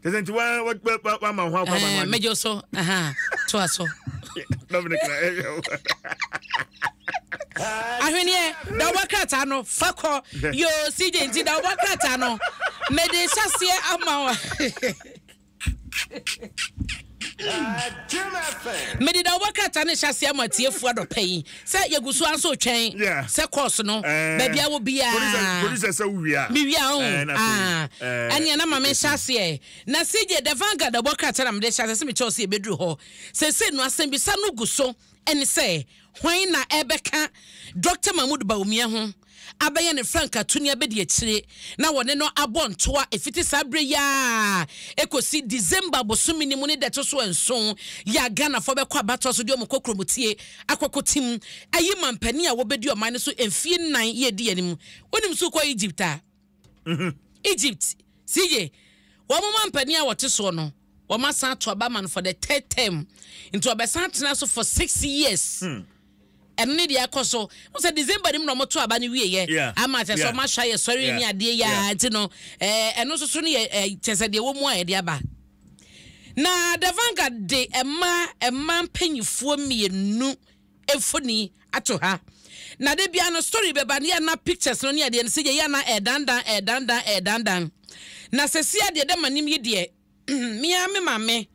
Doesn't one man how Major so, Twaso. Ahweneɛ da wakata no fako yo CJ nti da wakata no me de hyaseɛ ama me de da wakata ne hyaseɛ ama tiefu adɔpɛyi sɛ yegusu anso twɛn sɛ course no ba bia wo bia police sɛ wia me wia ɛne na ma me hyaseɛ na CJ the vanguard da wakata na me de hyaseɛ sɛ me kyɛw sɛ ebeduru hɔ sɛ no asɛm bi sa no guso ɛne sɛ hwan na ebeka Dr. Mahmoud Bawumia ho abɛyɛ ne Frank Atunia bɛdi akyire na wɔne no abɔntoa efiti sabre ya ekosi December bosumi ni mu ne deto so enson ya Ghana fo bɛkɔ abato so de omokokromutie akokotim ayi mampani a wobɛdi ɔman so emfie 9 ye di anim wonim so kɔ Egypt a Egypt CJ wɔn mampani a wɔte so no wɔn san to abaman for the 3rd term into obesan tena so for 6 years and need ya koso we say December nim no moto aba ne wie ye ama che so ma hwa ye sori ni ade ya nti no eno so so ne chese de wo mu a ye de aba na the vanguard de emma mpanyifo mienu efoni ato ha na de bia no story beba ne na pictures no ne ade ne se ye na edandan na se sia de manim ye de mia me mame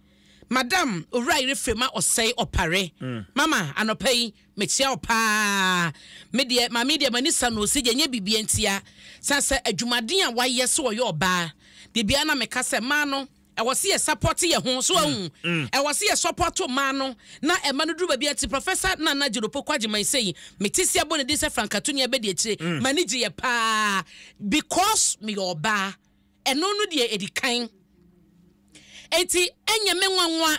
Madam Owura Irefrema Osei Opare Mama anopai mechia opa me de mama de manisa no se nye bibie ntia sanse adwumaden a waye so oye oba de bia na meka se ma no e wo se support ye ho so ahu e wo se support ma no na e ma no duru ba bia ti Professor Nana Jiropo Kwajiman sei metisia bo ne de se Frank Atunia be de akire manage ye pa because me oba eno no de edikan enti enye me nwanwa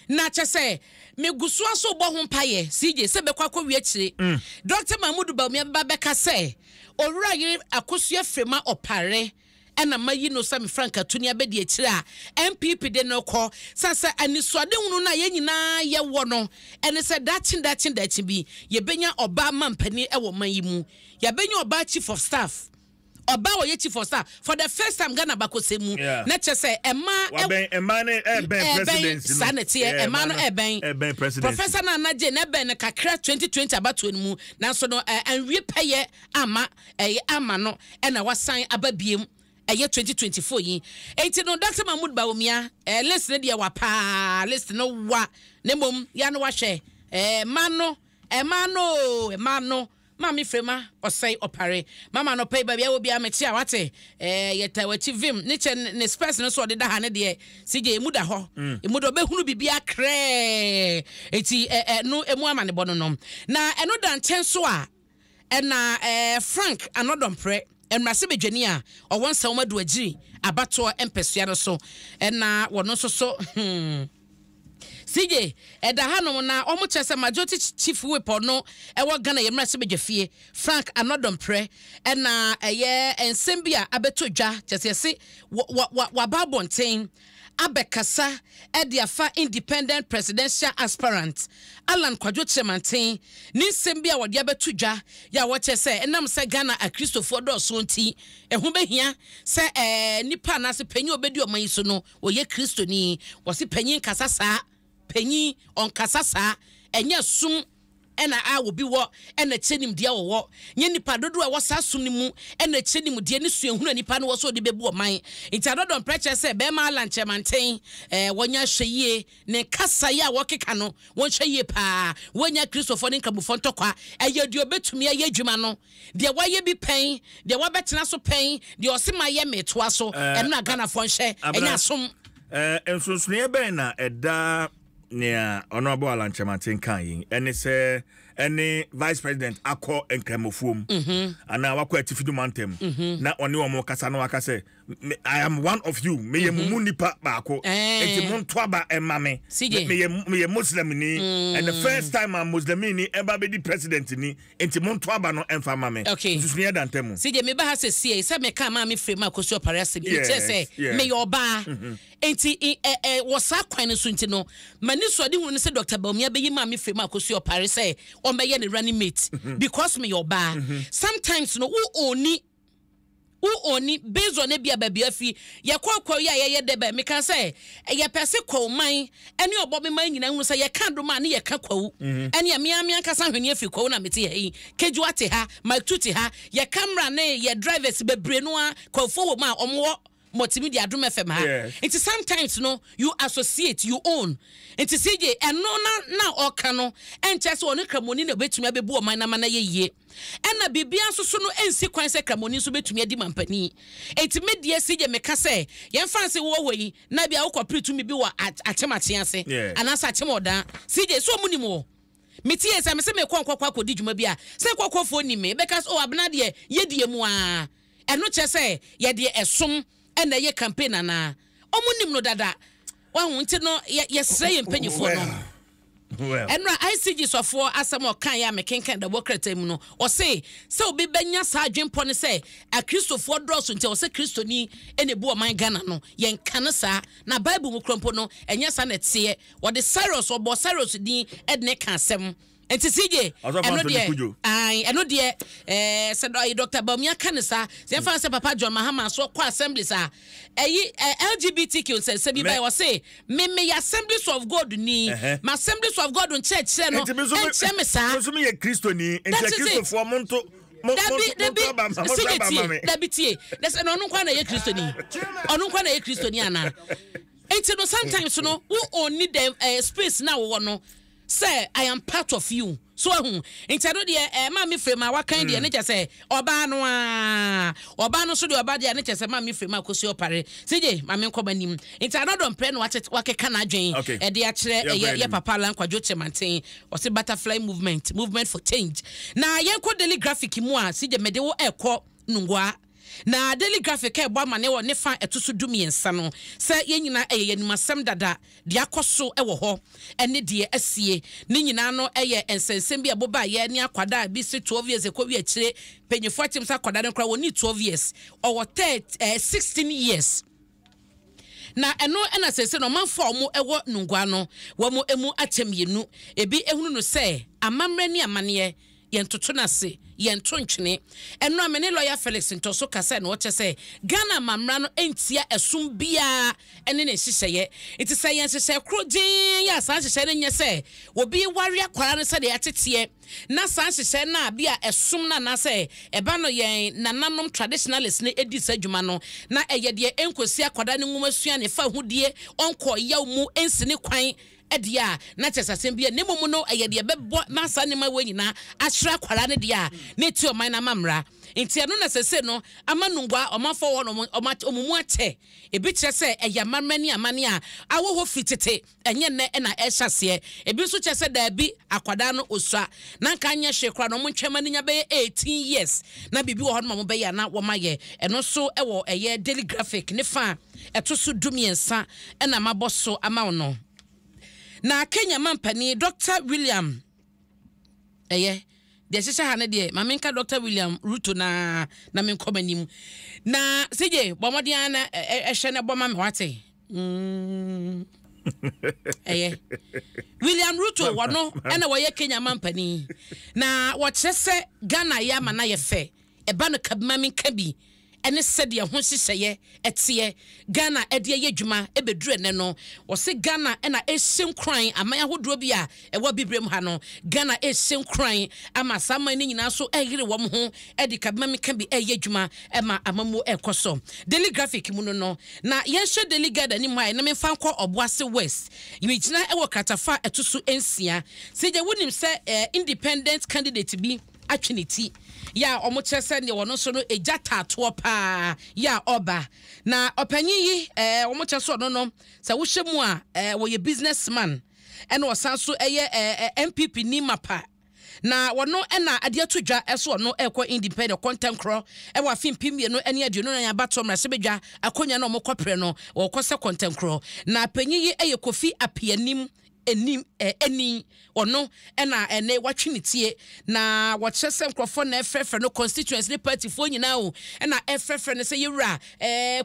na chese me gusu aso bo ho paye CJ se be kwakọ wi akire Dr. Mahmoud Bawumia babeka se Owura Yire akosua frema opare ena mayi no Sam Frank Atunia be de akire a MPP de no kọ sasa anisode hunu na ye nyina ye wo no ene se dachi bi ye benya oba mampani e wo man yi mu ye benya oba chief of staff Oba wo ye chief of staff for the first time Ghana bakosemu na chese ema ne president sanity ema no eben president Professor Nana Je na ben kakra 2020 abato mu na so no anwie peye ama no na wasan ababiem 2024 yi enti no Dr. Mahmoud Bawumia list ne de wa pa list no wa nemom ya no wa hwe emano Mami Frema Osei Opare Mama no pay baby will be a metia wate yeta wachi vim niche ne space no so de da ha ne de CJ emuda ho emudo be hunu bibia kre eti no emu ama ne bono no na eno dan chen so a na Frank Anodom pre emrase bedwani a owon sa womadu agiri abato empesua no so na wono so CJ eda hanom na omo chese majority chief whip no ewo Ghana yemra se bedwafie Frank Anodom pre na eye ensem bia abeto dwa chese se wa babonten abekasa ediafa independent presidential aspirant Alan Kwadwo Chemanten ni nsem bia wode abeto dwa ya wo chese enam se Ghana a Christopher do so nti ehu behia se nipa na se panyi obedi oman so no oye Kristoni wo se panyi kasa saa penyi on kasasa enye sum ena a wo bi wo ena chenim dia wo nye nipa dodo a wo sa sum ni mu ena chenim dia ni suehunu nipa no wo so de bebu oman nti Adom preacher say be ma lanche manten wonya hweye ne kasa ya wo keka no won hweye pa wonya Christopher ni kabufo ntokwa eye de obetumi eye adwuma no de waye bi pen de wa betena so pen de osema ye metoa so ena Ghana fo nhye enya som ensunsunie ben na eda Nia honorable Alan Chematin kan yin ene se ene vice president akọ enkramofuom ana wakọ atifidu mantem na oni omo kasa na waka se I am one of you me ye mumu nipa baako enti monto aba emame me ye muslim ni and the first time I'm muslim ni eba be di president ni enti monto aba no emfa mame susunya dantem CJ me ba ha se me ka ma me frema kosu oparase bi se me ye oba enti wosa kwan so nti no mani so de hunu se Dr. Bawumia be yi ma me frema kosu oparase o me ye ne running mate because me ye oba sometimes no wo oni oni based on ebia baby afi ye kwakwa ye debe me kan say ye pese kwauman ene obobe man nyina hu say ye kan do ma ne ye ka kwawu ene ya me ankasa hwene afi kwawu na mete yi keju ate ha my tuti ha ye camera ne ye drivers bebre no a kwafo wo ma omwo multimedia Adom FM ha it is sometimes no you associate you own it is CJ eno na oka no enche se onu kramoni na betumi abebu o man na mana ye ena bibia soso no ensi kwan se kramoni so betumi adi mampani enti media CJ meka se ye fancy wo yi na bia wo kopretumi bi wo atemache ase anasa atemoda CJ so mu ni mo metie se me se me kwankwa kodi dwuma bia se kwakwofo ni me because Abena de ye die mu a eno che se ye de esom ena ye campaign na omunim no dada wa hu nti no ye sre ye mpanyifo no enra ICG sofo asem o kan ya mekenkan da bokrata mu no o se obi benya sa adwempo ne se a Christopher Dwaso nti o se Kristoni ene bu o man Ghana no ye nkan sa na Bible mu krompo no enya sa na tie o de Cyrus obo Cyrus din edne kan asem enti CJ eno de se Dr. Bamia kanisa se fa se Papa John Mahama so kwa assembly sa LGBTQ se bi by o say me Assemblies of God ni ma Assemblies of God on church se no enche me sa so me ye Kristoni enti Kristofo monto Dabitie that's no kwa na ye Kristoni onu kwa na ye Kristoni ana enti no sometimes no who only them space na wo no say I am part of you so intado de ma me frame wa kan de ne say oba no so de oba de ne say ma me frame akosi opare CJ ma me nkobanim intado don pre no wa keka na adwen e de a kire ye papa lan kwadwo chemanten o se butterfly movement for change na ye ko daily graphic mu a CJ mede wo ekọ nungwa na daily graphic e bo amane wo ne fa etoso dumiensa no se yenyina yenimasem dada de akoso e wo ho ene de asie ne nyina no eye ensensem bi aboba ye ne akwada bi se 12 years ekwa wi akire penyefo atim sa akwada ne kra wo ni 12 years or 16 years na eno ena sese no manfo omo ewo nungwa no wo mo emu atemienu ebi ehunu no se amamre ni amane yentoto na se yento ntwene eno amene lawyer Felix Ntoso kasa na woche se Ghana mamra no entia esum bia ene ne hihye it is say hihye krojin ya san hihye ne nye se obi ware akwara no se de atete na san hihye na bia esum na se eba no yen nananom traditionalist ne edi sadwuma no na eye de enkosi akwada ne nwumasua ne fa hudie onko yaw mu ensine kwan edia na chesasem bia ne momu no eye de bebo masa ne ma wanyina ahra kwara ne dia ne ti o man na mamra enti eno na sese no amanungwa omafo wo no omumu ache ebi kire se eya mamani amane a awo ho fitete enye ne na ehase ebi so kire se da bi akwada no osua na nka anya hwekra no mo ntwema ne nya be 18 years na bibi wo ho no mo be ya na wo maye eno so ewo eye daily graphic ne fa etoso dumiensa na maboso ama no na Kenya mampani Dr. William de sese ha ne de mamenka Dr. William Ruto na menkomanim na CJ bomodian na ehwe ne boma me wate William Ruto wono ena wo ye Kenya mampani na wo kyese Ghana ya ma na ye fe eba no kabma menka bi ene sede ho hyehyeye etie Ghana ede ye dwuma ebedure ne no wo se Ghana ena ehyem kran aman ahodro bi a ewo bibrem ha no Ghana ehyem kran ama saman ni nyina so ehire wom ho ede kabma meka bi eye dwuma ema amamu ekoso daily graphic mu no na yenhwe daily guide ani mu ai na memfa nkọ Obuase West yimigina ewo katafa etoso ensia seje wonim se independent candidate bi atweniti ya omochese ne wono so no ejata to pa ya oba na opanyi yi omochese no sa wo hyemu a wo ye businessman ene osanso eye MPP ni mapa na wono ena ade atodwa eso no ekọ independent content cro e wa fimpimie no ene ade no na abato mra se bedwa akonya na omokopre no wo kose content cro na panyi yi eye Kofi Apianim eni ono na ene watwe tie na wɔkyerɛ sɛ nkrɔfo na ɛfrɛfrɛ no constituency ne party fo nyina o na ɛfrɛfrɛ no sɛ yewura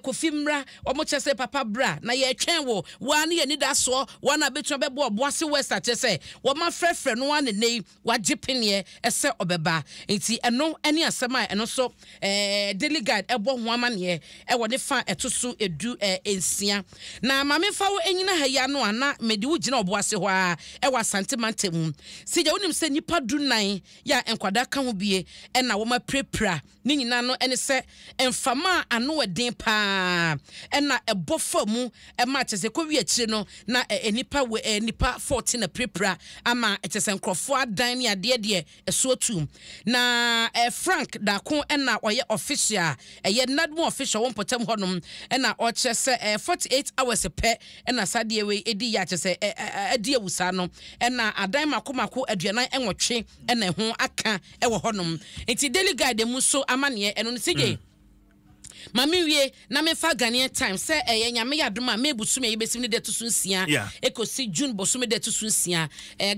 Kofi Mra ɔmo kyerɛ sɛ papa bra na yɛtwɛn wo wa ne yɛni da so wa na betwa bɛbɔ Boase West akyerɛ sɛ wɔma frɛfrɛ no ane nei wagye peneɛ ɛsɛ ɔbɛba nti ɛno ɛne asɛm a ɛno so daily guide ɛbɔ ho amaneɛ ɛwɔ ne fa ɛto so edu ensia na mamefa wo enyina ha ya no ana mede wo gyina Boase hɔ a ɛwɔ Asante Mantam si gya wonim sɛ nipa du nan ya enkwada ka ho bie ɛna wɔma prepra ne nyina no ɛne sɛ emfama ano ɛden pa ɛna ɛbɔ famu ɛma kyese kɔwi akyire no na nipa nipa 14 na prepra ama ɛkyese nkrɔfo adan ne ade de ɛso tum na Frank Dako ɛna ɔyɛ official ɛyɛ nadmo official wɔn potem hɔnom ɛna ɔkyerɛ sɛ 48 hours pɛ ɛna sadeɛ we edi ya kyese adi awusa no ɛna adan makomako aduanan ɛnwɔtwe ɛna ho aka ɛwɔ hɔnom nti daily guide mu so amaneɛ ɛno no sigye Mami wie na me fa Ghanaian time say nyame yadoma me busume yebesim ne de to sunsia ekosi June bosume de to sunsia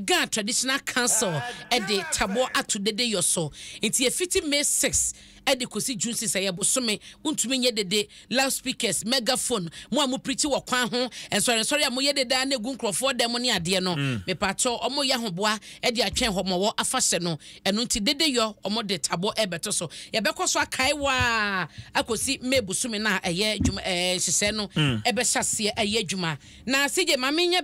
Ghana Traditional Council e de tabo ato dede yoso nti efiti May 6 ede kosi June 6 ye bosume untumi nye dede loudspeakers megaphone mo amu preach wo kwan ho sorry amu ye dede na egu nkrofo dem ne ade no me pato omo ya hoboa ede atwen homowo afahye no eno nti dede yo omo de tabo ebeto so ye bekoso akai wa akosi mebusume na eye dwuma hyehyɛ no ebe hyase eye dwuma na sigye mamenye